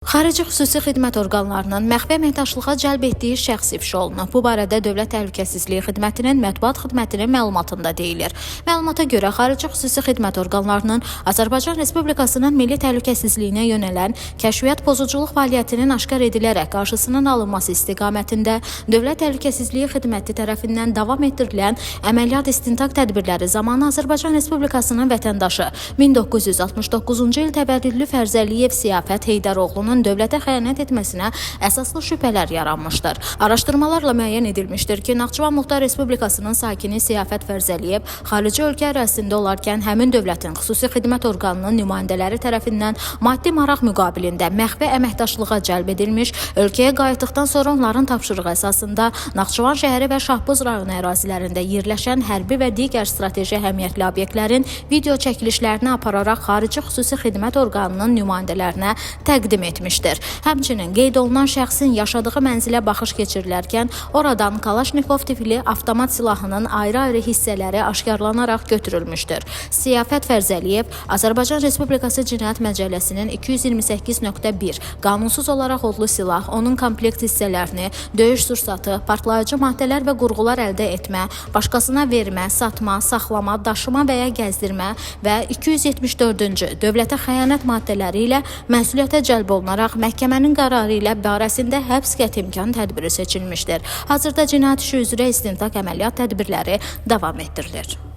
Xarici xüsusi xidmət orqanlarının məxfi əməkdaşlığa cəlb etdiyi şəxs ifşa olunub. Bu barədə Dövlət Təhlükəsizliyi Xidmətinin mətbuat xidmətinin məlumatında deyilir. Məlumata görə xarici xüsusi xidmət orqanlarının Azərbaycan Respublikasının milli təhlükəsizliyinə yönələn kəşfiyyat pozuculuq fəaliyyətinin aşkar edilərək qarşısının alınması istiqamətində Dövlət Təhlükəsizliyi Xidməti tərəfindən davam etdirilən əməliyyat istintaq tədbirləri zamanı Azərbaycan Respublikasının vətəndaşı 1969-cu il təvəllüdlü Fərzəliyev Siyafət Heydaroğlu'nun dövlətə xəyanət etməsinə əsaslı şübhələr yaranmışdır. Araşdırmalarla müəyyən edilmişdir ki, Naxçıvan Muxtar Respublikasının sakini Siyafət Fərzəliyev xarici ölkə ərazisində olarkən həmin dövlətin xüsusi xidmət orqanının nümayəndələri tərəfindən maddi maraq müqabilində məxfi əməkdaşlığa cəlb edilmiş, ölkəyə qayıtdıqdan sonra onların tapşırığı əsasında Naxçıvan şəhəri və Şahbuz rayonu ərazilərində yerləşən hərbi və digər strateji əhəmiyyətli obyektlərin video çəkilişlərini apararaq xarici xüsusi xidmət orqanının nümayəndələrinə təqdim etmişdir. Həmçinin qeyd olunan şəxsin yaşadığı mənzilə baxış keçirilərkən oradan Kalaşnikov tipli avtomat silahının ayrı-ayrı hissələri aşkarlanaraq götürülmüşdür. Siyafət Fərzəliyev Azərbaycan Respublikası Cinayət Məcəlləsinin 228.1 qanunsuz olaraq odlu silah, onun komplekt hissələrini, döyüş sursatı, partlayıcı maddələr və qurğular əldə etmə, başqasına vermə, satma, saxlama, daşıma və ya gəzdirmə və 274-cü dövlətə xəyanət maddələri ilə məsuliyyətə cəlb olunaraq məhkəmənin qərarı ilə barəsində həbs qəti imkan tədbiri seçilmişdir. Hazırda cinayət işi üzrə istintaq əməliyyat tədbirləri davam etdirilir.